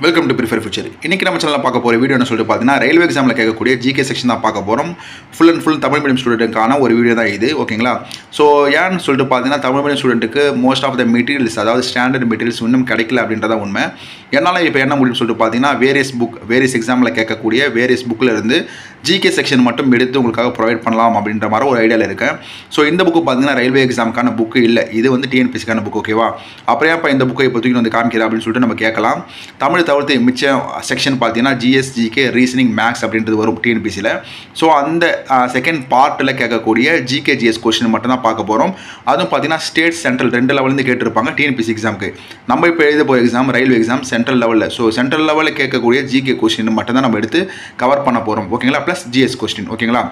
Welcome to prefer future. இன்றைக்கி நம்ம சேனலில் பார்க்க போகிற வீடியோ என்ன சொல்லிட்டு பார்த்தீங்கன்னா, ரயில்வே எக்ஸாமில் கேட்கக்கூடிய ஜிகே செக்ஷன் தான் பார்க்க போகிறோம். Full and full Tamil medium ஸ்டூடெண்ட்டுக்கான ஒரு வீடியோ தான் இது. ஓகேங்களா? ஸோ ஏன்னு சொல்லிட்டு பார்த்தீங்கன்னா, தமிழ் மீடியம் ஸ்டூடெண்ட்டுக்கு மோஸ்ட் ஆஃப் த மெட்டீரியல்ஸ், அதாவது ஸ்டாண்டர்ட் மெட்டீரியல்ஸ் இன்னும் கிடைக்கல அப்படின்றத உண்மை. என்னால் இப்போ என்ன முடியும்னு சொல்லிட்டு பார்த்தீங்கன்னா, வேரியஸ் எக்ஸாமில் கேட்கக்கூடிய வேரியஸ் புக்கில் இருந்து ஜிகே செக்ஷன் மட்டும் எடுத்து உங்களுக்காக ப்ரொவைட் பண்ணலாம் அப்படின்ற மாதிரி ஒரு ஐடியாவில் இருக்கேன். ஸோ இந்த புக்கு பார்த்தீங்கன்னா ரயில்வே எக்ஸாமுக்கான புக்கு இல்லை, இது வந்து டிஎன்பிசிக்கான புக். ஓகேவா? அப்புறம் ஏன்ப்பா இந்த புக்கை இப்போ தூக்கி வந்து காமிக்கிறேன் அப்படின்னு சொல்லிட்டு நம்ம கேட்கலாம். தமிழ் தவிர்த்து மிச்சம் செக்ஷன் பார்த்தீங்கன்னா ஜிஎஸ், ஜிகே, ரீசனிங், மேக்ஸ் அப்படின்றது வரும் டிஎன்பிசியில். ஸோ அந்த செகண்ட் பார்ட்டில் கேட்கக்கூடிய ஜிகே ஜிஎஸ் கொஸ்டின் மட்டும் தான் பார்க்க போகிறோம். அதுவும் பார்த்தீங்கன்னா ஸ்டேட் சென்ட்ரல் ரெண்டு லெவலேருந்து கேட்டிருப்பாங்க டிஎன்பிசி எக்ஸாமுக்கு. நம்ம இப்போ எழுத போகிற எக்ஸாம் ரயில்வே எக்ஸாம் சென்ட்ரல் லெவலில். ஸோ சென்ட்ரல் லெவலில் கேட்கக்கூடிய ஜிகே கொஸ்டின் மட்டும் தான் நம்ம எடுத்து கவர் பண்ண போகிறோம். ஓகேங்களா? Plus GS question. ஓகேங்களா?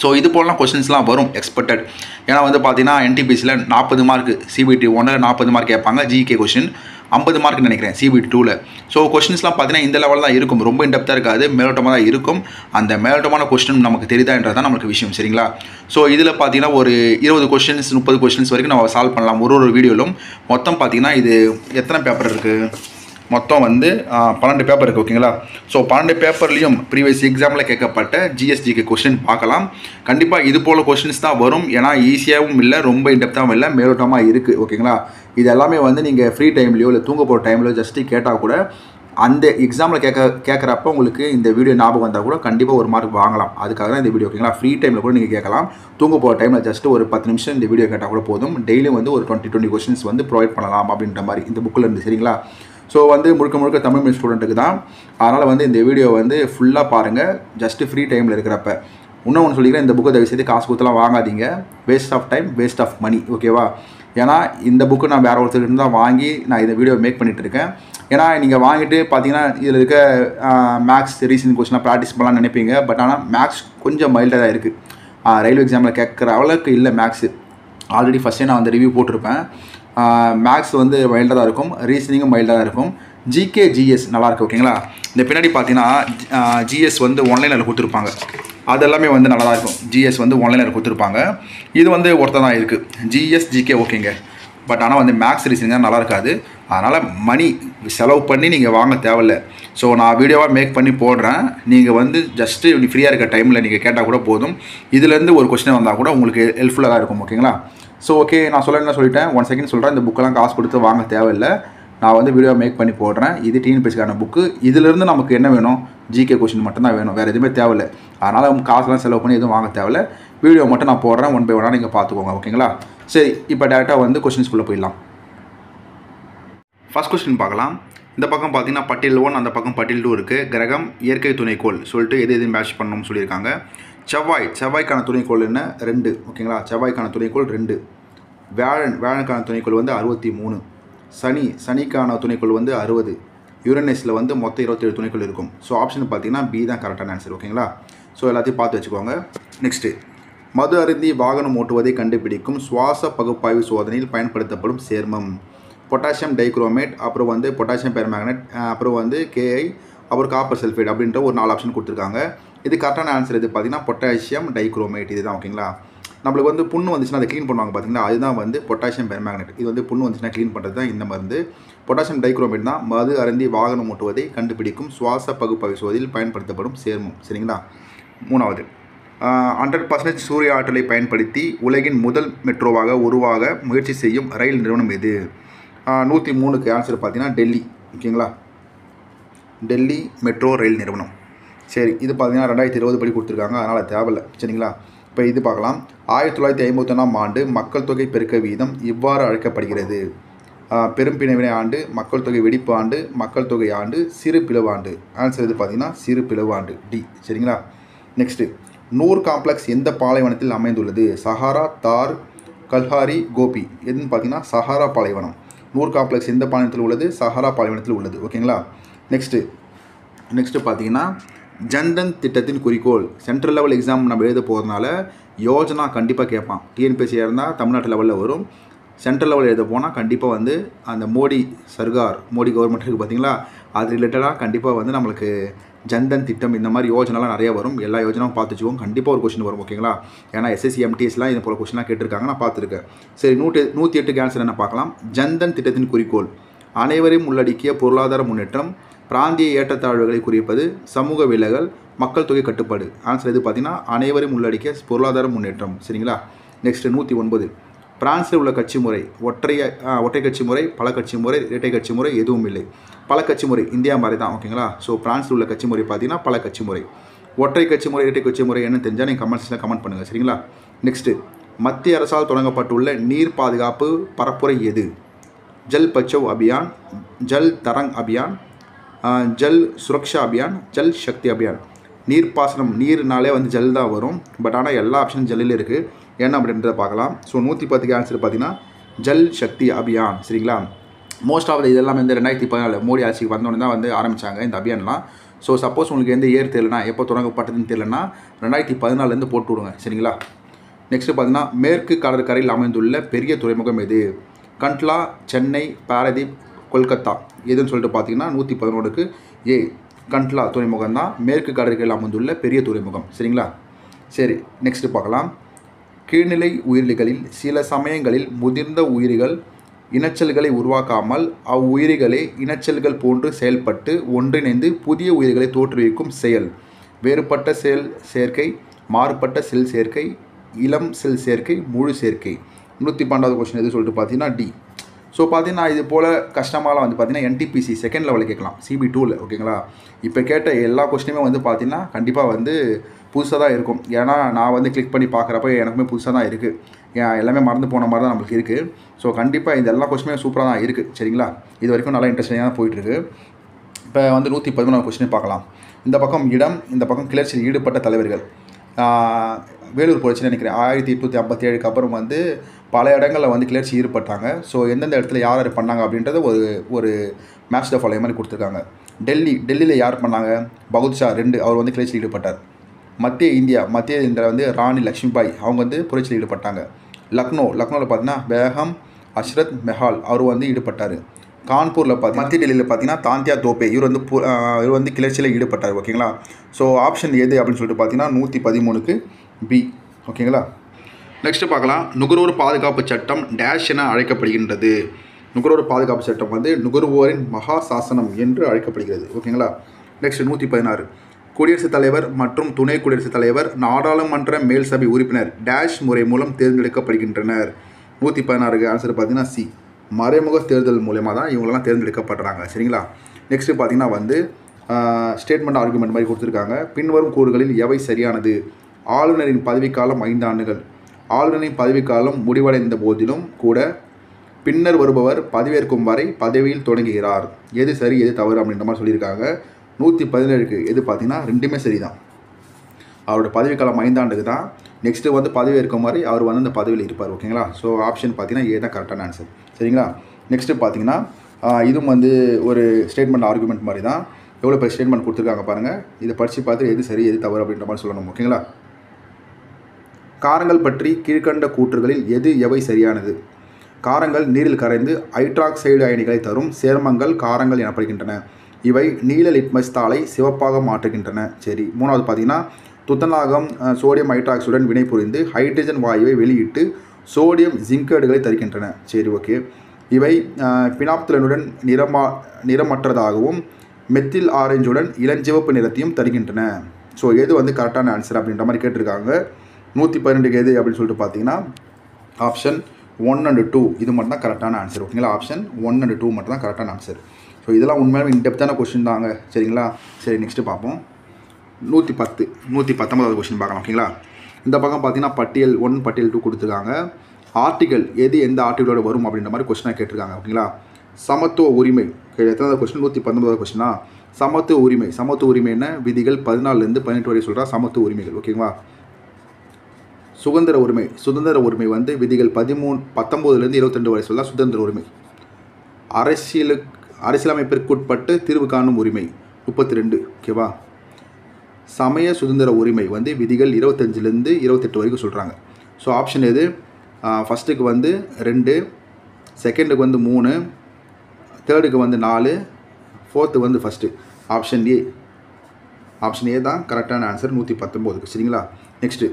ஸோ இது போலலாம் கொஸ்டின்ஸ்லாம் வரும் எக்ஸ்பெக்டட். ஏன்னா வந்து பார்த்தீங்கன்னா என்டிபிசியில் 40 மார்க், சிபிடி 1ல் 40 மார்க் கேட்பாங்க. ஜிகே கொஸ்டின் 50 மார்க் நினைக்கிறேன் சிபிடி 2ல். ஸோ கொஸ்டின்ஸ்லாம் பார்த்தீங்கன்னா இந்த லெவலில் தான் இருக்கும், ரொம்ப இன்டெப்த்தாக இருக்காது, மேலோட்டமாக தான் இருக்கும். அந்த மேலோட்டமான கொஸ்டின் நமக்கு தெரியுதான்றது தான் நமக்கு விஷயம். சரிங்களா? ஸோ இதில் பார்த்தீங்கன்னா ஒரு 20 கொஸ்டின்ஸ் 30 கொஸ்டின்ஸ் வரைக்கும் நம்ம சால்வ் பண்ணலாம் ஒரு வீடியோவிலும். மொத்தம் பார்த்தீங்கன்னா இது எத்தனை பேப்பர் இருக்குது? மொத்தம் வந்து 12 பேப்பர் இருக்குது. ஓகேங்களா? ஸோ 12 பேப்பர்லேயும் ப்ரீவியஸ் எக்ஸாமில் கேட்கப்பட்ட ஜிஎஸ்டிக்கு கொஸ்டின் பார்க்கலாம். கண்டிப்பாக இது போல் கொஸ்டின்ஸ் தான் வரும். ஏன்னா ஈஸியாகவும் இல்லை, ரொம்ப இன்டெப்த்தாகவும் இல்லை, மேலோட்டமாக இருக்குது. ஓகேங்களா? இது எல்லாமே வந்து நீங்கள் ஃப்ரீ டைம்லையோ இல்லை தூங்க போகிற டைம்லையோ ஜஸ்ட்டு கேட்டால் கூட அந்த எக்ஸாமில் கேட்குறப்ப உங்களுக்கு இந்த வீடியோ ஞாபகம் வந்தால் கூட கண்டிப்பாக ஒரு மார்க் வாங்கலாம். அதுக்காக தான் இந்த வீடியோ. ஓகேங்களா? ஃப்ரீ டைமில் கூட நீங்கள் கேட்கலாம். தூங்க போகிற டைமில் ஜஸ்ட்டு ஒரு 10 நிமிஷம் இந்த வீடியோ கேட்டால் கூட போதும். டெய்லியும் வந்து ஒரு 20 கொஸ்டின்ஸ் வந்து ப்ரொவைட் பண்ணலாம் அப்படின்ற மாதிரி இந்த புக்கில் இருந்து. சரிங்களா? ஸோ வந்து முழுக்க தமிழ் மீடியம் ஸ்டூடெண்ட்டுக்கு தான். அதனால் வந்து இந்த வீடியோ வந்து ஃபுல்லாக பாருங்கள், ஜஸ்ட்டு ஃப்ரீ டைமில் இருக்கிறப்ப. இன்னொன்று சொல்லிக்கிறேன், இந்த புக்கை தயவு செய்து காசு கொடுத்துலாம் வாங்காதீங்க. Waste of time, waste of money. ஓகேவா? ஏன்னா இந்த புக்கு நான் வேறு ஒருத்தர்கிட்ட தான் வாங்கி நான் இந்த வீடியோ மேக் பண்ணிகிட்டு இருக்கேன். ஏன்னா நீங்கள் வாங்கிட்டு பார்த்தீங்கன்னா இதில் இருக்க மேக்ஸ், ரீசனிங் கொஸ்டின்லாம் ப்ராக்டிஸ் பண்ணலாம்னு நினைப்பீங்க. பட் ஆனால் மேக்ஸ் கொஞ்சம் மைல்டாக தான் இருக்குது. ரயில்வே எக்ஸாமில் கேட்குற அளவுக்கு இல்லை மேக்ஸு. ஆல்ரெடி ஃபஸ்ட்டே நான் வந்து ரிவ்யூ போட்டிருப்பேன். மேக்ஸ் வந்து மைல்டாக தான் இருக்கும், ரீசனிங்கும் மைல்டாக தான் இருக்கும். ஜிகே ஜிஎஸ் நல்லாயிருக்கு. ஓகேங்களா? இந்த பின்னாடி பார்த்தீங்கன்னா ஜிஎஸ் வந்து ஒன்லைனில் கொடுத்துருப்பாங்க, அது எல்லாமே வந்து நல்லா தான் இருக்கும். ஜிஎஸ் வந்து ஒன்லைனில் கொடுத்துருப்பாங்க. இது வந்து ஒருத்தர் தான் இருக்குது ஜிஎஸ், ஜிகே. ஓகேங்க. பட் ஆனால் வந்து மேக்ஸ், ரீசனிங் தான் நல்லா இருக்காது. அதனால் மணி செலவு பண்ணி நீங்கள் வாங்க தேவையில்லை. ஸோ நான் வீடியோவாக மேக் பண்ணி போடுறேன். நீங்கள் வந்து ஜஸ்ட்டு ஃப்ரீயாக இருக்க டைமில் நீங்கள் கேட்டால் கூட போதும். இதுலேருந்து ஒரு கொஸ்டின் வந்தால் கூட உங்களுக்கு ஹெல்ப்ஃபுல்லாக தான் இருக்கும். ஓகேங்களா? ஸோ ஓகே, நான் என்ன சொல்லிட்டேன், 1 செகண்ட் சொல்கிறேன். இந்த புக்கெல்லாம் காசு கொடுத்து வாங்க தேவையில்லை. நான் வந்து வீடியோ மேக் பண்ணி போடுறேன். இது டிஎன்பிசிக்கான புக்கு. இதிலிருந்து நமக்கு என்ன வேணும்? ஜிகே கொஸ்டின் மட்டும்தான் வேணும், வேறு எதுவுமே தேவையில்லை. அதனால் காசுலாம் செலவு பண்ணி எதுவும் வாங்க தேவையில்லை. வீடியோ மட்டும் நான் போடுறேன், 1 by 1 நீங்கள் பார்த்துக்கோங்க. ஓகேங்களா? சரி, இப்போ டேரெக்டாக வந்து கொஸ்டின்ஸ்குள்ளே போயிடலாம். ஃபஸ்ட் கொஸ்டின் பார்க்கலாம். இந்த பக்கம் பார்த்தீங்கன்னா பட்டியல் 1, அந்த பக்கம் பட்டியல் 2 இருக்குது. கிரகம், இயற்கை துணைக்கோள் சொல்லிட்டு எது மேட்ச் பண்ணணும்னு சொல்லியிருக்காங்க. செவ்வாய்க்கான துணைக்கோள் என்ன? 2. ஓகேங்களா? செவ்வாய்க்கான துணைக்கோள் 2. வியாழனுக்கான துணைக்கோள் வந்து 63. சனிக்கான துணைக்கோள் வந்து 60. யுரேனஸில் வந்து மொத்தம் 27 துணைக்கோள் இருக்கும். ஸோ ஆப்ஷன் பார்த்தீங்கன்னா பி தான் கரெக்டான ஆன்சர். ஓகேங்களா? ஸோ எல்லாத்தையும் பார்த்து வச்சுக்கோங்க. நெக்ஸ்ட்டு, மது அருந்தி வாகனம் ஓட்டுவதை கண்டுபிடிக்கும் சுவாச பகுப்பாய்வு சோதனையில் பயன்படுத்தப்படும் சேர்மம். பொட்டாசியம் டைக்ரோமேட், அப்புறம் வந்து பொட்டாசியம் பெர்மேங்கனேட், அப்புறம் வந்து கேஐ, அப்புறம் காப்பர் சல்ஃபேட் அப்படின்ற ஒரு 4 ஆப்ஷன் கொடுத்துருக்காங்க. இது கரெக்டான ஆன்சர் எது பார்த்தீங்கன்னா பொட்டாசியம் டைக்ரோமேட். இதுதான். ஓகேங்களா? நம்மளுக்கு வந்து புண்ணு வந்துச்சுன்னா அதை க்ளீன் பண்ணுவாங்க பார்த்தீங்களா, அதுதான் வந்து பொட்டாசியம் பெர்மேங்கனேட். இது வந்து புண்ணு வந்துச்சுன்னா க்ளீன் பண்ணுறது தான் இந்த மருந்து. பொட்டாசியம் டைக்ரோமேட் தான் மது அருந்தி வாகனம் ஓட்டுவதை கண்டுபிடிக்கும் சுவாச பகுப்பாய்வு சோதனையில் பயன்படுத்தப்படும் சேர்மம். சரிங்களா? 3வது, 100% சூரிய ஆற்றலை பயன்படுத்தி உலகின் முதல் மெட்ரோவாக உருவாக முயற்சி செய்யும் ரயில் நிறுவனம் எது? 103க்கு ஆன்சர் பார்த்தீங்கன்னா டெல்லி. ஓகேங்களா? டெல்லி மெட்ரோ ரயில் நிறுவனம். சரி, இது பார்த்தீங்கன்னா 2020 படி கொடுத்துருக்காங்க, அதனால் தேவையில்லை. சரிங்களா? இப்போ இது பார்க்கலாம். 1951ஆம் ஆண்டு மக்கள் தொகை பெருக்க வீதம் இவ்வாறு அழைக்கப்படுகிறது. பெரும் பிணைவினை ஆண்டு, மக்கள் தொகை வெடிப்பு ஆண்டு, மக்கள் தொகை ஆண்டு, சிறு பிளவு ஆண்டு. ஆன்சர் இது பார்த்தீங்கன்னா சிறு பிளவு ஆண்டு, டி. சரிங்களா? நெக்ஸ்ட்டு, நூர் காம்ப்ளெக்ஸ் எந்த பாலைவனத்தில் அமைந்துள்ளது? சஹாரா, தார், கல்ஹாரி, கோபி. எதுன்னு பார்த்தீங்கன்னா சஹாரா பாலைவனம். நூர் காம்ப்ளெக்ஸ் எந்த பாலைவனத்தில் உள்ளது? சஹாரா பாலைவனத்தில் உள்ளது. ஓகேங்களா? நெக்ஸ்ட்டு பார்த்தீங்கன்னா ஜன்தன் திட்டத்தின் குறிக்கோள். சென்ட்ரல் லெவல் எக்ஸாம் நம்ம எழுத போகிறதுனால யோஜனா கண்டிப்பாக கேட்பான். டிஎன்பிஎஸ்சியாக இருந்தால் தமிழ்நாட்டு லெவலில் வரும். சென்ட்ரல் லெவல் எழுத போனால் கண்டிப்பாக வந்து அந்த மோடி கவர்மெண்ட் இருக்குது பார்த்தீங்களா, அது ரிலேட்டடாக கண்டிப்பாக வந்து நம்மளுக்கு ஜன்தன் திட்டம் இந்த மாதிரி யோஜனாலாம் நிறைய வரும். எல்லா யோஜனாவும் பார்த்து வச்சுக்கோங்க, கண்டிப்பாக ஒரு கொஸ்டின் வரும். ஓகேங்களா? ஏன்னா எஸ்எஸ்சி எம்டிஎஸ்லாம் இது போல் கொஸ்டின்லாம் கேட்டிருக்காங்க, நான் பார்த்துருக்கேன். சரி, 108 ஆன்சர் என்ன பார்க்கலாம். ஜன்தன் திட்டத்தின் குறிக்கோள் அனைவரையும் உள்ளடக்கிய பொருளாதார முன்னேற்றம், பிராந்திய ஏற்றத்தாழ்வுகளை குறிப்பது, சமூக விலகல், மக்கள் தொகை கட்டுப்பாடு. ஆன்சர் எது பார்த்தீங்கன்னா அனைவரையும் உள்ளடக்கிய பொருளாதார முன்னேற்றம். சரிங்களா? நெக்ஸ்ட் 109. பிரான்சில் உள்ள கட்சி முறை ஒற்றை கட்சி முறை, பல கட்சி முறை, இரட்டை கட்சி முறை, எதுவும் இல்லை. பல கட்சி முறை இந்தியா மாதிரி தான். ஓகேங்களா? ஸோ பிரான்சில் உள்ள கட்சி முறை பார்த்தீங்கன்னா பல கட்சி முறை. ஒற்றை கட்சி முறை, இரட்டை கட்சி முறை என்ன தெரிஞ்சால் நீங்கள் கமெண்ட்ஸில் கமெண்ட் பண்ணுங்கள். சரிங்களா? நெக்ஸ்ட்டு, மத்திய அரசால் தொடங்கப்பட்டுள்ள நீர் பாதுகாப்பு பரப்புரை எது? ஜல் பச்சாவ் அபியான், ஜல் தரங் அபியான், ஜல் சுரக்ஷா அபியான், ஜல் சக்தி அபியான். நீர்ப்பாசனம், நீர்னாலே வந்து ஜல் தான் வரும். பட் ஆனால் எல்லா ஆப்ஷனும் ஜல்லில் இருக்குது. என்ன அப்படின்றத பார்க்கலாம். ஸோ 110க்கு ஆன்சர் பார்த்தீங்கன்னா ஜல் சக்தி அபியான். சரிங்களா? மோஸ்ட் ஆஃப் இதெல்லாம் வந்து 2014 மோடி ஆட்சிக்கு வந்தோடனே தான் வந்து ஆரம்பித்தாங்க இந்த அபியான்லாம். ஸோ சப்போஸ் உங்களுக்கு எந்த இயர் தெரியலனா, எப்போ தொடங்கப்பட்டதுன்னு தெரியலனா 2014 போட்டு விடுங்க. சரிங்களா? நெக்ஸ்ட்டு பார்த்தீங்கன்னா மேற்கு கடற்கரையில் அமைந்துள்ள பெரிய துறைமுகம் எது? கண்ட்லா, சென்னை, பாரதீப், கொல்கத்தா. எதுன்னு சொல்லிட்டு பார்த்தீங்கன்னா 111க்கு ஏ கண்ட்லா துறைமுகம் தான் மேற்கு கடற்கரையில் அமைந்துள்ள பெரிய துறைமுகம். சரிங்களா? சரி, நெக்ஸ்ட்டு பார்க்கலாம். கீழ்நிலை உயிரிகளில் சில சமயங்களில் முதிர்ந்த உயிரிகள் இனச்சல்களை உருவாக்காமல் அவ்வுயிரிகளே இனச்சல்கள் போன்று செயல்பட்டு ஒன்றிணைந்து புதிய உயிர்களை தோற்றுவிக்கும் செயல். வேறுபட்ட செல் சேர்க்கை, மாறுபட்ட செல் சேர்க்கை, இளம் செல் சேர்க்கை, முழு சேர்க்கை. 112வது கொஸ்டின் எது சொல்லிட்டு பார்த்தீங்கன்னா டி. ஸோ பார்த்தீங்கன்னா இது போல் கஷ்டமாலாம் வந்து பார்த்தீங்கன்னா என்டிபிசி செகண்ட் லெவலில் கேட்கலாம், சிபி 2ல். ஓகேங்களா? இப்போ கேட்ட எல்லா கொஸ்டினுமே வந்து பார்த்தீங்கன்னா கண்டிப்பாக வந்து புதுசாக தான் இருக்கும். ஏன்னா நான் வந்து கிளிக் பண்ணி பார்க்குறப்ப எனக்குமே புதுசாக தான் இருக்குது. எல்லாமே மறந்து போன மாதிரி தான் நம்மளுக்கு இருக்குது. ஸோ கண்டிப்பாக இந்த எல்லா கொஸ்டினுமே சூப்பராக தான் இருக்குது. சரிங்களா? இது வரைக்கும் நல்லா இன்ட்ரெஸ்டிங்காக தான் போயிட்டுருக்கு. இப்போ வந்து 113வது கொஸ்டின் பார்க்கலாம். இந்த பக்கம் இடம், இந்த பக்கம் கிளர்ச்சியில் ஈடுபட்ட தலைவர்கள். வேலூர் புரட்சின்னு நினைக்கிறேன் 1857க்கு அப்புறம் வந்து பல இடங்களில் வந்து கிளர்ச்சி ஈடுபட்டாங்க. ஸோ எந்தெந்த இடத்துல யார் யார் பண்ணாங்க அப்படின்றத ஒரு மேட்ச் த ஃபாலோ மாதிரி கொடுத்துருக்காங்க. டெல்லியில் யார் பண்ணாங்க? பகதூர் ஷா 2 அவர் வந்து கிளர்ச்சியில் ஈடுபட்டார். மத்திய இந்தியா வந்து ராணி லக்ஷ்மிபாய் அவங்க வந்து புரட்சியில் ஈடுபட்டாங்க. லக்னோவில் பார்த்தீங்கன்னா பேகம் அஷ்ரத் மெஹால் அவர் வந்து ஈடுபட்டார். கான்பூரில் மத்திய டெல்லியில் பார்த்தீங்கன்னா தாந்தியா தோப்பே இவர் வந்து கிளர்ச்சியில் ஈடுபட்டார். ஓகேங்களா? ஸோ ஆப்ஷன் எது அப்படின்னு சொல்லிட்டு பார்த்தீங்கன்னா 113க்கு பி. ஓகேங்களா? நெக்ஸ்ட்டு பார்க்கலாம். நுகர்வோர் பாதுகாப்பு சட்டம் டேஷ் என அழைக்கப்படுகின்றது. நுகர்வோர் பாதுகாப்பு சட்டம் வந்து நுகர்வோரின் மகா சாசனம் என்று அழைக்கப்படுகிறது. ஓகேங்களா? நெக்ஸ்ட் 116. குடியரசுத் தலைவர் மற்றும் துணை குடியரசுத் தலைவர் நாடாளுமன்ற மேல் சபை உறுப்பினர் டேஷ் முறை மூலம் தேர்ந்தெடுக்கப்படுகின்றனர். 116க்கு ஆன்சர் பார்த்தீங்கன்னா சி. மறைமுக தேர்தல் மூலமாக தான் இவங்களெல்லாம் தேர்ந்தெடுக்கப்படுறாங்க. சரிங்களா? நெக்ஸ்ட்டு பார்த்தீங்கன்னா வந்து ஸ்டேட்மெண்ட் ஆர்குமெண்ட் மாதிரி கொடுத்துருக்காங்க. பின்வரும் கூறுகளில் எவை சரியானது? ஆளுநரின் பதவிக்காலம் 5 ஆண்டுகள். ஆளுநரின் பதவிக்காலம் முடிவடைந்த போதிலும் கூட பின்னர் வருபவர் பதவியேற்கும் வரை பதவியில் தொடங்குகிறார். எது சரி எது தவறு அப்படின்ற மாதிரி சொல்லியிருக்காங்க. 117க்கு எது பார்த்தீங்கன்னா ரெண்டுமே சரி தான். அவரோட பதவிக்காலம் 5 ஆண்டுக்கு தான். நெக்ஸ்ட்டு வந்து பதவியேற்கும் வரை அவர் வந்து அந்த பதவியில் இருப்பார். ஓகேங்களா? ஸோ ஆப்ஷன் பார்த்தீங்கன்னா ஏ தான் கரெக்டான ஆன்சர். சரிங்களா? நெக்ஸ்ட்டு பார்த்தீங்கன்னா இதுவும் வந்து ஒரு ஸ்டேட்மெண்ட் ஆர்குமெண்ட் மாதிரி தான். எவ்வளோ பேர் ஸ்டேட்மெண்ட் கொடுத்துருக்காங்க பாருங்கள். இதை படித்து பார்த்து எது சரி எது தவறு அப்படின்ற மாதிரி சொல்லணும். ஓகேங்களா? காரங்கள் பற்றி கீழ்கண்ட கூற்றுகளில் எவை சரியானது? காரங்கள் நீரில் கரைந்து ஹைட்ராக்சைடு அயனிகளை தரும் சேர்மங்கள் காரங்கள் எனப்படுகின்றன. இவை நீல லிட்மஸ் தாளை சிவப்பாக மாற்றுகின்றன. சரி. 3வது பார்த்தீங்கன்னா துத்தநாகம் சோடியம் ஹைட்ராக்சைடுடன் வினை புரிந்து ஹைட்ரஜன் வாயுவை வெளியிட்டு சோடியம் ஜிங்கேடுகளை தருகின்றன. சரி, ஓகே. இவை பினாப்தலனுடன் நிறமற்றதாகவும் மெத்தில் ஆரஞ்சுடன் இளஞ்சிவப்பு நிறத்தையும் தருகின்றன. ஸோ எது வந்து கரெக்டான ஆன்சர் அப்படின்ற மாதிரி கேட்டிருக்காங்க. 112க்கு எது அப்படின்னு சொல்லிட்டு பார்த்தீங்கன்னா ஆப்ஷன் 1 and 2 இது மட்டும் தான் கரெக்டான ஆன்சர். ஓகேங்களா? ஆப்ஷன் 1 and 2 மட்டும் தான் கரெக்டான ஆன்சர். ஸோ இதெல்லாம் உண்மையாலுமே இன்டெப்த்தான கொஸ்டின் தாங்க. சரிங்களா? சரி, நெக்ஸ்ட்டு பார்ப்போம். 119வது கொஸ்டின் பார்க்கலாம். ஓகேங்களா? இந்த பக்கம் பார்த்தீங்கன்னா பட்டியல் 1 பட்டியல் 2 கொடுத்துருக்காங்க. ஆர்டிகல் எது எந்த ஆர்டிகளோட வரும் அப்படின்ற மாதிரி கொஸ்டினாக கேட்டிருக்காங்க. ஓகேங்களா? சமத்துவ உரிமை எத்தனாவது கொஸ்டின்? 119வது கொஸ்டினா சமத்துவ உரிமை என்ன? விதிகள் 14லேருந்து 18 வரை சொல்கிறா சமத்துவ உரிமைகள். ஓகேங்களா? சுதந்திர உரிமை வந்து விதிகள் 19லேருந்து 22 வரை சொல்ல சுதந்திர உரிமை. அரசியலமைப்பிற்குட்பட்டு தீர்வு காணும் உரிமை 32. ஓகேவா? சமய சுதந்திர உரிமை வந்து விதிகள் 25லேருந்து 28 வரைக்கும் சொல்கிறாங்க. ஸோ ஆப்ஷன் எது? ஃபஸ்ட்டுக்கு வந்து 2, செகண்டுக்கு வந்து 3, தேர்டுக்கு வந்து 4, ஃபோர்த்து வந்து ஃபஸ்ட்டு. ஆப்ஷன் ஏ தான் கரெக்டான ஆன்சர் 119க்கு. சரிங்களா? நெக்ஸ்ட்டு,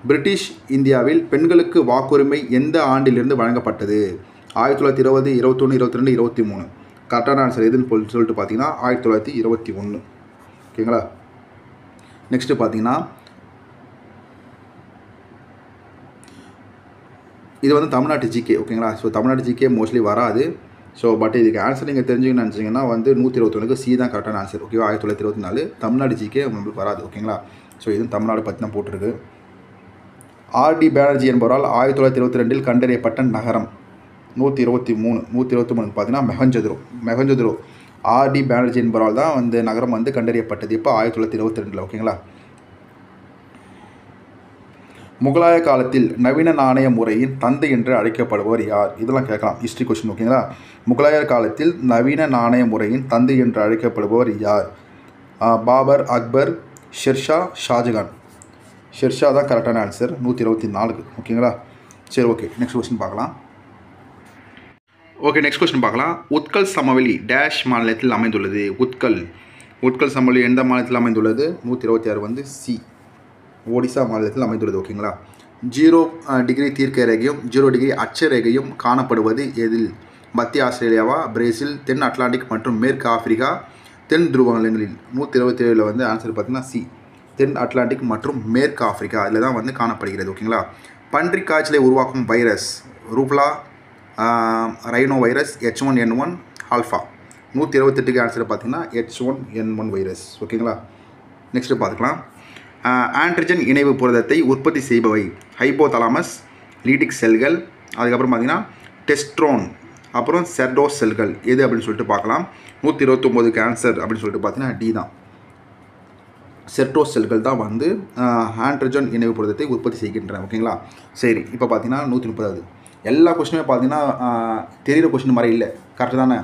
பிரிட்டிஷ் இந்தியாவில் பெண்களுக்கு வாக்குரிமை எந்த ஆண்டிலிருந்து வழங்கப்பட்டது? 1920, 21, 22, 23. கரெக்டான ஆன்சர் எதுன்னு சொல்லிட்டு பார்த்தீங்கன்னா 1921. ஓகேங்களா? நெக்ஸ்ட்டு பார்த்தீங்கன்னா இது வந்து தமிழ்நாட்டு ஜிகே. ஓகேங்களா? ஸோ தமிழ்நாட்டு ஜிகே மோஸ்ட்லி வராது. ஸோ பட் இதுக்கு ஆன்சர் நீங்கள் தெரிஞ்சுக்கணும்னு நினச்சிங்கன்னா வந்து 121க்கு சி தான் கரெக்டான ஆன்சர். ஓகேவா? 1924 தமிழ்நாடு ஜிகே உங்களுக்கு வராது. ஓகேங்களா? ஸோ இதுவும் தமிழ்நாடு பற்றி தான் போட்டிருக்கு. ஆர்டி பேனர்ஜி என்பவரால் 1922 கண்டறியப்பட்ட நகரம் 123 பார்த்தீங்கன்னா மெஹஞ்சதுரோ. ஆர்டி பேனர்ஜி என்பவரால் தான் வந்து நகரம் வந்து கண்டறியப்பட்டது. இப்போ 1922. ஓகேங்களா? முகலாய காலத்தில் நவீன நாணய முறையின் தந்தை என்று அழைக்கப்படுபவர் யார்? இதெல்லாம் கேட்கலாம், ஹிஸ்ட்ரி கொஸ்டின். ஓகேங்களா? முகலாயர் காலத்தில் நவீன நாணய முறையின் தந்தை என்று அழைக்கப்படுபவர் யார்? பாபர், அக்பர், ஷெர்ஷா, ஷாஜகான். ஷெர்ஷா தான் கரெக்டான ஆன்சர் 124. ஓகேங்களா? சரி, ஓகே. நெக்ஸ்ட் கொஸ்டின் பார்க்கலாம். ஓகே, நெக்ஸ்ட் கொஸ்டின் பார்க்கலாம். உத்கல் சமவெளி டேஷ் மாநிலத்தில் அமைந்துள்ளது? உத்கல் சமவெளி எந்த மாநிலத்தில் அமைந்துள்ளது? 126 வந்து சி, ஒடிசா மாநிலத்தில் அமைந்துள்ளது. ஓகேங்களா? 0 டிகிரி தீர்க்க ரேகையும் 0 டிகிரி அட்ச ரேகையும் காணப்படுவது எதில்? மத்திய ஆஸ்திரேலியாவா, பிரேசில், தென் அட்லாண்டிக் மற்றும் மேற்கு ஆப்பிரிக்கா, தென் துருவங்களில்? 127 வந்து ஆன்சர் பார்த்தீங்கன்னா சி, தென் அட்லாண்டிக் மற்றும் மேற்கு ஆப்பிரிக்கா இதில் தான் வந்து காணப்படுகிறது. ஓகேங்களா? பன்றி காய்ச்சலை உருவாக்கும் virus rubella, rhino virus, H1N1, alpha. 128க்கு ஆன்சர் பார்த்தீங்கன்னா H1N1 வைரஸ். ஓகேங்களா? நெக்ஸ்ட்டு பார்த்துக்கலாம். ஆண்ட்ரிஜன் இணைவு புரதத்தை உற்பத்தி செய்பவை ஹைபோதலாமஸ், லீடிக் செல்கள், அதுக்கப்புறம் பார்த்தீங்கன்னா டெஸ்ட்ரோன், அப்புறம் செர்டோஸ் செல்கள். எது அப்படின்னு சொல்லிட்டு பார்க்கலாம். 129க்கு ஆன்சர் அப்படின்னு சொல்லிட்டு பார்த்தீங்கன்னா டி தான், செர்டோஸ் செல்கள் தான் வந்து ஆண்ட்ரிஜன் இணைவு புரதத்தை உற்பத்தி செய்கின்றன. ஓகேங்களா? சரி, இப்போ பார்த்தீங்கன்னா 130. எல்லா கொஸ்டினுமே பார்த்தீங்கன்னா தெரிகிற கொஸ்டின் மாதிரி இல்லை. கரெக்டு தானே?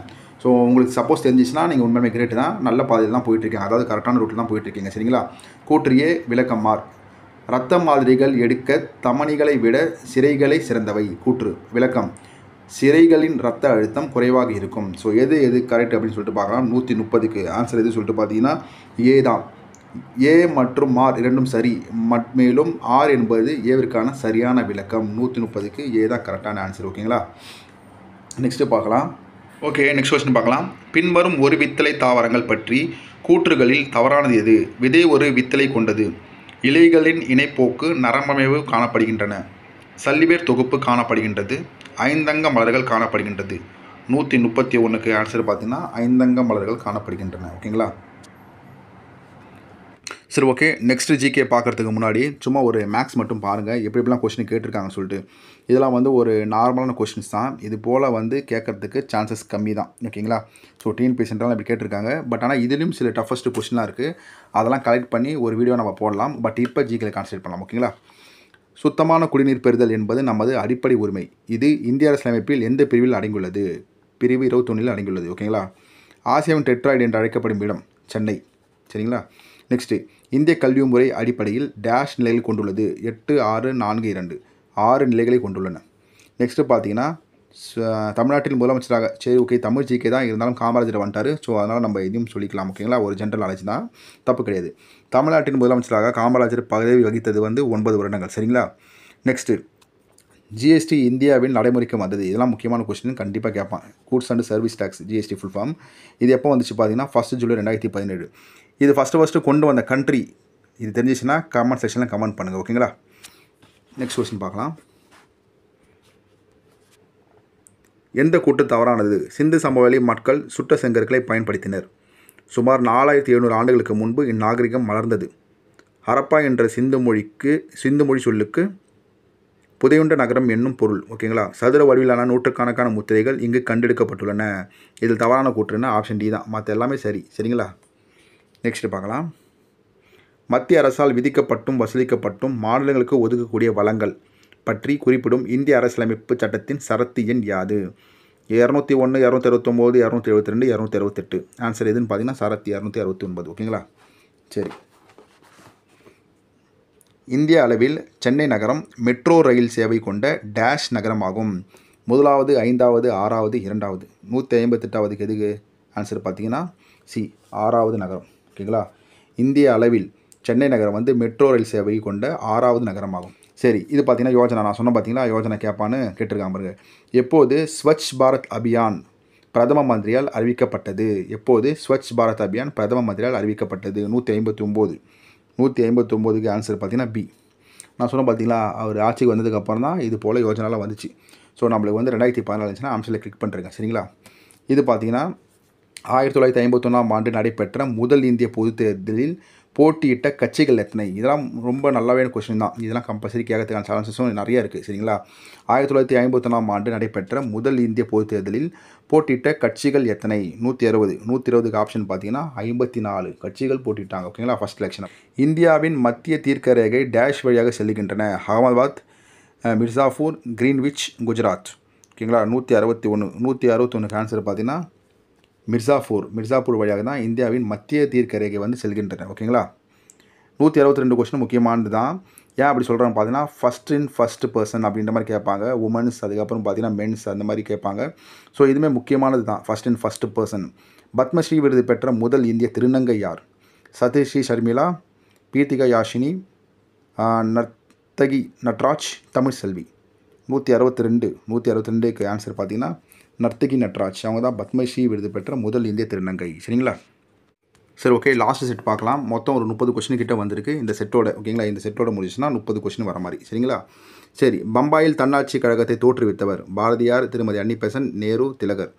ஸோ உங்களுக்கு சப்போஸ் தெரிஞ்சிச்சுன்னா நீங்கள் உண்மையுமே கிரேட்டு தான், நல்ல பாதையில் தான் போயிட்டுருக்கீங்க, அதாவது கரெக்டான ரூட்டில் தான் போயிட்டுருக்கீங்க. சரிங்களா? கூற்றியே விளக்கமார். இரத்த மாதிரிகள் எடுக்க தமனிகளை விட சிரைகளை சிறந்தவை. கூற்று விளக்கம். சிரைகளின் இரத்த அழுத்தம் குறைவாக இருக்கும். ஸோ எது கரெக்ட் அப்படின்னு சொல்லிட்டு பார்க்கலாம். 130க்கு ஆன்சர் எது சொல்லிட்டு பார்த்தீங்கன்னா ஏ தான். ஏ மற்றும் ஆர் இரண்டும் சரி, மேலும் ஆர் என்பது ஏவிற்கான சரியான விளக்கம். 130க்கு ஏ தான் கரெக்டான ஆன்சர். ஓகேங்களா? நெக்ஸ்ட்டு பார்க்கலாம். ஓகே, நெக்ஸ்ட் கொஸ்டின் பார்க்கலாம். பின்வரும் ஒரு வித்தலை தாவரங்கள் பற்றி கூற்றுகளில் தவறானது எது? விதை ஒரு வித்தலை கொண்டது. இலைகளின் இணைப்போக்கு நரம்பமைவு காணப்படுகின்றன. சல்லிவேர் தொகுப்பு காணப்படுகின்றது. ஐந்தங்க மலர்கள் காணப்படுகின்றது. 131க்கு ஆன்சர் பார்த்தீங்கன்னா ஐந்தங்க மலர்கள் காணப்படுகின்றன. ஓகேங்களா? சரி, ஓகே. நெக்ஸ்ட்டு ஜிகே பார்க்குறதுக்கு முன்னாடி சும்மா ஒரு மேக்ஸ் மட்டும் பாருங்கள், எப்படிலாம் கொஸ்டின் கேட்டிருக்காங்கன்னு சொல்லிட்டு. இதெல்லாம் வந்து ஒரு நார்மலான கொஸ்டின்ஸ் தான். இது போல் வந்து கேட்குறதுக்கு சான்சஸ் கம்மி தான். ஓகேங்களா? ஸோ டிஎன்பிஎஸ்சின்றாலும் இப்படி கேட்டிருக்காங்க. பட் ஆனால் இதுலேயும் சில டஃபஸ்ட்டு கொஸ்டின்லாம் இருக்குது. அதெல்லாம் கலெக்ட் பண்ணி ஒரு வீடியோ நம்ம போடலாம். பட் இப்போ ஜிகேல கான்சன்ட்ரேட் பண்ணலாம். ஓகேங்களா? சுத்தமான குடிநீர் பெறுதல் என்பது நமது அடிப்படை உரிமை. இது இந்திய அரசியலமைப்பில் எந்த பிரிவில் அடங்கியுள்ளது? பிரிவு 21 அடங்கியுள்ளது. ஓகேங்களா? ஆசியாவின் டெட்ராய்டு என்று அழைக்கப்படும் இடம் சென்னை. சரிங்களா? நெக்ஸ்ட்டு, இந்திய கல்வி முறை அடிப்படையில் டேஷ் நிலைகள் கொண்டுள்ளது? 8, 6, 4, 2. 6 நிலைகளை கொண்டுள்ளன. நெக்ஸ்ட்டு பார்த்தீங்கன்னா தமிழ்நாட்டில் முதலமைச்சராக, சரி ஓகே தமிழ் ஜிகே தான் இருந்தாலும் காமராஜர் வந்துட்டார். ஸோ அதனால் நம்ம இதையும் சொல்லிக்கலாம். ஓகேங்களா? ஒரு ஜென்ரல் நாலேஜ் தான், தப்பு கிடையாது. தமிழ்நாட்டின் முதலமைச்சராக காமராஜர் பதவி வகித்தது வந்து 9 வருடங்கள். சரிங்களா? நெக்ஸ்ட்டு, ஜிஎஸ்டி இந்தியாவின் நடைமுறைக்கு வந்தது? இதெல்லாம் முக்கியமான கொஸ்டின், கண்டிப்பாக கேட்பான். Goods and service tax, GST full form. இது எப்போ வந்துச்சு பார்த்தீங்கன்னா 1 ஜூலை 2017. இது ஃபஸ்ட்டு கொண்டு வந்த கண்ட்ரி இது தெரிஞ்சிச்சுன்னா கமெண்ட் செக்ஷனில் கமெண்ட் பண்ணுங்கள். ஓகேங்களா? நெக்ஸ்ட் கொஸ்டின் பார்க்கலாம். எந்த கூற்று தவறானது? சிந்து சமவெளி மக்கள் சுட்ட செங்கற்களை பயன்படுத்தினர். சுமார் 4700 ஆண்டுகளுக்கு முன்பு இந்நாகரிகம் மலர்ந்தது. ஹரப்பா என்ற சிந்து மொழி சொல்லுக்கு புதையுண்ட நகரம் என்னும் பொருள். ஓகேங்களா? சதுர வடிவிலான நூற்றுக்கணக்கான முத்திரைகள் இங்கு கண்டெடுக்கப்பட்டுள்ளன. இதில் தவறான கூற்றுன்னா ஆப்ஷன் டி தான், மற்ற எல்லாமே சரி. சரிங்களா? நெக்ஸ்ட்டு பார்க்கலாம். மத்திய அரசால் விதிக்கப்பட்டும் வசூலிக்கப்பட்டும் மாநிலங்களுக்கு ஒதுக்கக்கூடிய வளங்கள் பற்றி குறிப்பிடும் இந்திய அரசியலமைப்பு சட்டத்தின் சரத்து எண் யாது? 201, 269, 272, 268. ஆன்சர் எதுன்னு பார்த்தீங்கன்னா சரத்து 269. ஓகேங்களா? சரி. இந்திய அளவில் சென்னை நகரம் மெட்ரோ ரயில் சேவை கொண்ட டேஷ் நகரமாகும். முதலாவது, 5வது, 6வது, 2வது. 158வது எதுக்கு ஆன்சர் பார்த்தீங்கன்னா சி, 6வது நகரம். ஓகேங்களா? இந்திய அளவில் சென்னை நகரம் வந்து மெட்ரோ ரயில் சேவை கொண்ட 6வது நகரமாகும். சரி, இது பார்த்தீங்கன்னா யோஜனா. நான் சொன்னேன் பார்த்தீங்களா, யோஜனா கேட்பான்னு கேட்டிருக்காங்க பாருங்க. எப்போது ஸ்வச் பாரத் அபியான் பிரதம மந்திரியால் அறிவிக்கப்பட்டது? எப்போது ஸ்வச் பாரத் அபியான் பிரதம மந்திரியால் அறிவிக்கப்பட்டது? 159. 159க்கு ஆன்சர் பார்த்தீங்கன்னா பி. நான் சொன்னேன் பார்த்தீங்களா, அவர் ஆட்சிக்கு வந்ததுக்கப்புறம் தான் இது போல் யோஜனாலாம் வந்துச்சு. ஸோ நம்மளுக்கு வந்து 2014 இருந்துச்சுன்னா ஆம்ஸில் கிளிக் பண்ணுறேங்க. சரிங்களா? இது பார்த்தீங்கன்னா 1951ஆம் ஆண்டு நடைபெற்ற முதல் இந்திய பொதுத் தேர்தலில் போட்டியிட்ட கட்சிகள் எத்தனை? இதெல்லாம் ரொம்ப நல்லாவே கொஸ்டின் தான். இதெல்லாம் கம்பல்சரி கேட்கறதுக்கான சான்சஸும் நிறைய இருக்குது. சரிங்களா? 1951ஆம் ஆண்டு நடைபெற்ற முதல் இந்திய பொதுத் தேர்தலில் போட்டியிட்ட கட்சிகள் எத்தனை? 160. 120க்கு ஆப்ஷன் பார்த்தீங்கன்னா 54 கட்சிகள் போட்டிட்டாங்க. ஓகேங்களா? First election. இந்தியாவின் மத்திய தீர்க்க ரேகை டேஷ் வழியாக செல்லுகின்றன. அகமதாபாத், மிர்சாப்பூர், கிரீன்விச், குஜராத். ஓகேங்களா? 161. 161க்கு ஆன்சர் பார்த்தீங்கன்னா மிர்சாப்பூர் வழியாக தான் இந்தியாவின் மத்திய தீர்க்க ரேகை வந்து செல்கின்றன. ஓகேங்களா? 162 கொஸ்டின் முக்கியமானது தான். ஏன் அப்படி சொல்கிறாங்க பார்த்தீங்கன்னா, ஃபர்ஸ்ட் பர்சன் அப்படின்ற மாதிரி கேட்பாங்க. உமன்ஸ், அதுக்கப்புறம் பார்த்தீங்கன்னா மென்ஸ், அந்த மாதிரி கேட்பாங்க. ஸோ இதுவுமே முக்கியமானது தான். First person. பத்மஸ்ரீ விருது பெற்ற முதல் இந்திய திருநங்கை யார்? சதீஸ்ரீ ஷர்மிளா, பீர்த்திகா யாஷினி, நர்த்தகி நட்ராஜ், தமிழ் செல்வி. 162க்கு ஆன்சர் பார்த்தீங்கன்னா நர்த்தகி நட்ராஜ். அவங்க தான் பத்மஸ்ரீ விருது பெற்ற முதல் இந்திய திருநங்கை. சரிங்களா? சரி, ஓகே. லாஸ்ட் செட் பார்க்கலாம். மொத்தம் ஒரு 30 கொஸ்டின் கிட்ட வந்திருக்கு இந்த செட்டோட. ஓகேங்களா? இந்த செட்டோட முடிச்சுன்னா 30 கொஸ்டின் வர மாதிரி. சரிங்களா? சரி, பம்பாயில் தன்னாட்சி கழகத்தை தோற்றுவித்தவர்? பாரதியார், திருமதி அன்னி பெசன்ட், நேரு, திலகர்.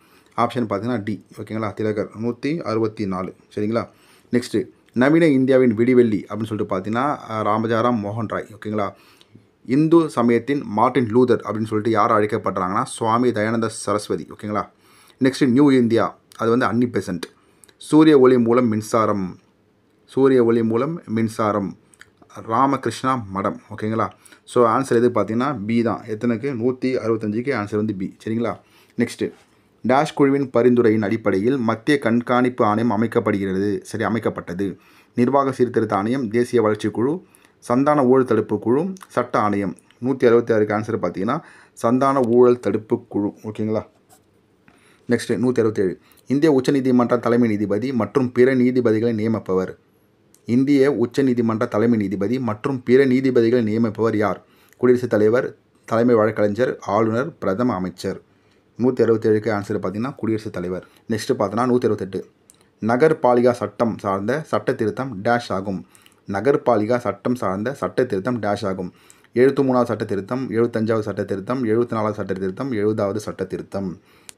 ஆப்ஷன் பார்த்தீங்கன்னா டி. ஓகேங்களா? திலகர். 164. சரிங்களா? நெக்ஸ்ட்டு, நவீன இந்தியாவின் விடிவெள்ளி அப்படின்னு சொல்லிட்டு பார்த்தீங்கன்னா ராமஜாராம் மோகன் ராய். ஓகேங்களா? இந்து சமயத்தின் மார்ட்டின் லூதர் அப்படின்னு சொல்லிட்டு யார் அழைக்கப்படுறாங்கன்னா சுவாமி தயானந்த சரஸ்வதி. ஓகேங்களா? நெக்ஸ்ட்டு, நியூ இந்தியா அது வந்து அன்னி பெசன்ட். சூரிய ஒளி மூலம் மின்சாரம் ராமகிருஷ்ணா மடம். ஓகேங்களா? ஸோ ஆன்சர் எது பார்த்தீங்கன்னா பி தான். எத்தனைக்கு? 165க்கு ஆன்சர் வந்து பி. சரிங்களா? நெக்ஸ்ட்டு, டேஷ் குழுவின் பரிந்துரையின் அடிப்படையில் மத்திய கண்காணிப்பு ஆணையம் அமைக்கப்பட்டது. நிர்வாக சீர்திருத்த ஆணையம், தேசிய வளர்ச்சி குழு, சந்தான ஊழல் தடுப்பு குழு, சட்ட ஆணையம். 166க்கு ஆன்சர் பார்த்தீங்கன்னா சந்தான ஊழல் தடுப்பு குழு. ஓகேங்களா? நெக்ஸ்ட்டு 167, இந்திய உச்சநீதிமன்ற தலைமை நீதிபதி மற்றும் பிற நீதிபதிகளை நியமிப்பவர்? இந்திய உச்சநீதிமன்ற தலைமை நீதிபதி மற்றும் பிற நீதிபதிகளை நியமிப்பவர் யார்? குடியரசுத் தலைவர், தலைமை வழக்கறிஞர், ஆளுநர், பிரதம அமைச்சர். 167க்கு ஆன்சர் பார்த்தீங்கன்னா குடியரசுத் தலைவர். நெக்ஸ்ட்டு பார்த்தோன்னா 168, நகர்பாலிகா சட்டம் சார்ந்த சட்ட திருத்தம் டேஷ் ஆகும். நகர்பாலிகா சட்டம் சார்ந்த சட்ட திருத்தம் டேஷ் ஆகும். 73வது சட்ட திருத்தம், 75வது சட்ட திருத்தம், 74வது சட்ட திருத்தம், 70வது சட்ட திருத்தம்.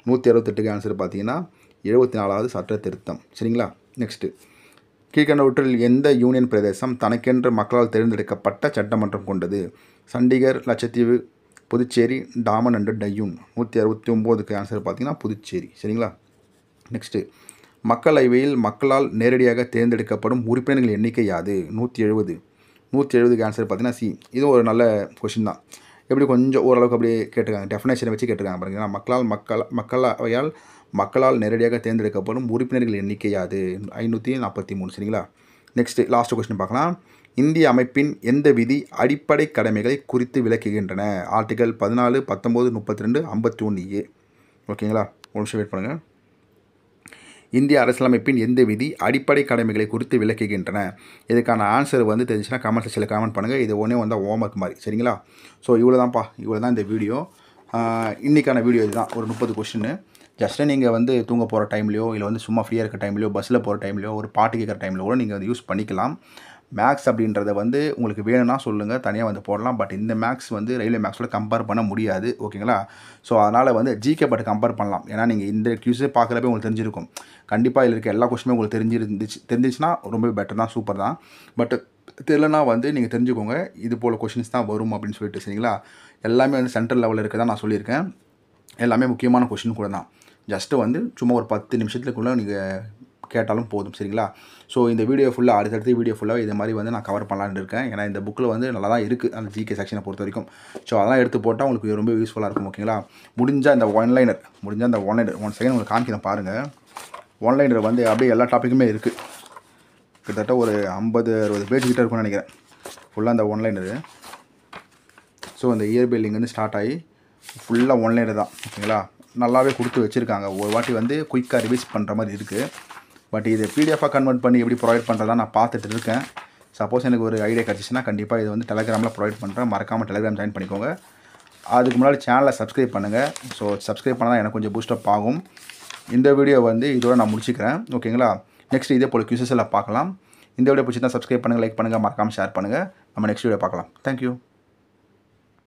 168க்கு ஆன்சர் பார்த்தீங்கன்னா 74வது சட்ட திருத்தம். சரிங்களா? நெக்ஸ்ட்டு, கீழ்கண்டவற்றில் எந்த யூனியன் பிரதேசம் தனக்கென்று மக்களால் தேர்ந்தெடுக்கப்பட்ட சட்டமன்றம் கொண்டது? சண்டிகர், லட்சத்தீவு, புதுச்சேரி, டாமன் அண்ட் டையூன். 169க்கு ஆன்சர் பார்த்தீங்கன்னா புதுச்சேரி. சரிங்களா? நெக்ஸ்ட்டு, மக்களவையில் மக்களால் நேரடியாக தேர்ந்தெடுக்கப்படும் உறுப்பினர்கள் எண்ணிக்கை யாது? 170. 170க்கு ஆன்சர் பார்த்தீங்கன்னா சி. இதுவும் ஒரு நல்ல கொஷின் தான். எப்படி கொஞ்சம் ஓரளவுக்கு அப்படியே கேட்டிருக்காங்க, டெஃபினேஷனை வச்சு கேட்டிருக்காங்க பாருங்கள். மக்களால் நேரடியாக தேர்ந்தெடுக்கப்படும் உறுப்பினர்கள் எண்ணிக்கை யாது? 543. சரிங்களா? நெக்ஸ்ட்டு, லாஸ்ட் கொஸ்டின் பார்க்கலாம். இந்திய அமைப்பின் எந்த விதி அடிப்படை கடமைகளை குறித்து விளக்குகின்றன? Article 14, 19, 32, 51A. ஓகேங்களா? ஒரு நிமிஷம் வெயிட் பண்ணுங்கள். இந்திய அரசியலமைப்பின் எந்த விதி அடிப்படை கடமைகளை குறித்து விளக்குகின்றன? இதுக்கான ஆன்சர் வந்து தெரிஞ்சுன்னா கமெண்ட் செக்ஷனில் கமெண்ட் பண்ணுங்கள். இது ஒன்றே வந்தால் ஹோம்ஒர்க் மாதிரி. சரிங்களா? ஸோ இவ்வளோ தான் இந்த வீடியோ. இன்றைக்கான வீடியோ இதுதான். ஒரு 30 கொஸ்டின். ஜஸ்ட்டு நீங்கள் வந்து தூங்க போகிற டைம்லையோ, இல்லை வந்து சும்மா ஃப்ரீயாக இருக்க டைம்லையோ, பஸ்ஸில் போகிற டைம்லையோ, ஒரு பாட்டு கேட்குற டைமில் கூட நீங்கள் வந்து யூஸ் பண்ணிக்கலாம். மேக்ஸ் அப்படின்றத வந்து உங்களுக்கு வேணும்னா சொல்லுங்கள், தனியாக வந்து போடலாம். பட் இந்த மேக்ஸ் வந்து ரயில்வே மேக்ஸோட கம்பேர் பண்ண முடியாது. ஓகேங்களா? ஸோ அதனால் வந்து ஜிகே பட் கம்பேர் பண்ணலாம். ஏன்னா நீங்கள் இந்த கியூஸே பார்க்குறப்ப உங்களுக்கு தெரிஞ்சிருக்கும். கண்டிப்பாக இதில் இருக்க எல்லா கொஸ்டினுமே உங்களுக்கு தெரிஞ்சிச்சுன்னா ரொம்ப பெட்டர் தான், சூப்பர் தான். பட் தெரியலனா வந்து நீங்கள் தெரிஞ்சுக்கோங்க, இது போல் கொஷின்ஸ் தான் வரும் அப்படின்னு சொல்லிட்டு. சரிங்களா? எல்லாமே வந்து சென்ட்ரல் லெவலில் இருக்க தான் நான் சொல்லியிருக்கேன். எல்லாமே முக்கியமான கொஷின் கூட தான். ஜஸ்ட்டு வந்து சும்மா ஒரு 10 நிமிஷத்துக்குள்ளே நீங்கள் கேட்டாலும் போதும். சரிங்களா? ஸோ இந்த வீடியோ ஃபுல்லாக அடுத்தடுத்த வீடியோ ஃபுல்லாக இது மாதிரி வந்து நான் கவர் பண்ணலான்னு இருக்கேன். ஏன்னா இந்த புக்கில் வந்து நல்லா தான் இருக்குது அந்த ஜிகே செக்ஷனை பொறுத்த வரைக்கும். ஸோ அதெல்லாம் எடுத்து போட்டால் உங்களுக்கு ரொம்ப யூஸ்ஃபுல்லாக இருக்கும். ஓகேங்களா? முடிஞ்சால் அந்த ஒன்லைனர் 1 செகண்ட் உங்களுக்கு காமிக்கிறேன் பாருங்கள். ஒன்லைனர் வந்து அப்படியே எல்லா டாப்பிக்குமே இருக்குது. கிட்டத்தட்ட ஒரு 50-60 பேஜ் கிட்ட இருக்கும்னு நினைக்கிறேன் ஃபுல்லாக அந்த ஒன்லைனரு. ஸோ இந்த இயர்பில்லிங்லேருந்து ஸ்டார்ட் ஆகி ஃபுல்லாக ஒன்லைனர் தான். ஓகேங்களா? நல்லாவே கொடுத்து வச்சுருக்காங்க. ஒரு வாட்டி வந்து குயிக்காக ரிவைஸ் பண்ணுற மாதிரி இருக்குது. பட் இது பிடிஎஃபாக கன்வெர்ட் பண்ணி எப்படி ப்ரொவைட் பண்ணுறதா நான் பார்த்துட்டு இருக்கேன். சப்போஸ் எனக்கு ஒரு ஐடியா கிடச்சிச்சின்னா கண்டிப்பாக இது வந்து டெலகிராமில் ப்ரொவைட் பண்ணுறேன். மறக்காமல் டெலகிராம் ஜாயின் பண்ணிக்கோங்க. அதுக்கு முன்னாடி சேனலை சப்ஸ்கிரைப் பண்ணுங்கள். ஸோ சப்ஸ்கிரைப் பண்ணால் தான் எனக்கு கொஞ்சம் பூஸ்டப் ஆகும். இந்த வீடியோ வந்து இதோட நான் முடிச்சுக்கிறேன். ஓகேங்களா? நெக்ஸ்ட் இதே போல் குவிசஸ் எல்லாம் பார்க்கலாம். இந்த வீடியோ பிடிச்சிருந்தா சப்ஸ்கிரைப் பண்ணுங்கள், லைக் பண்ணுங்கள், மறக்காமல் ஷேர் பண்ணுங்கள். நம்ம நெக்ஸ்ட் வீடியோ பார்க்கலாம். தேங்க்யூ.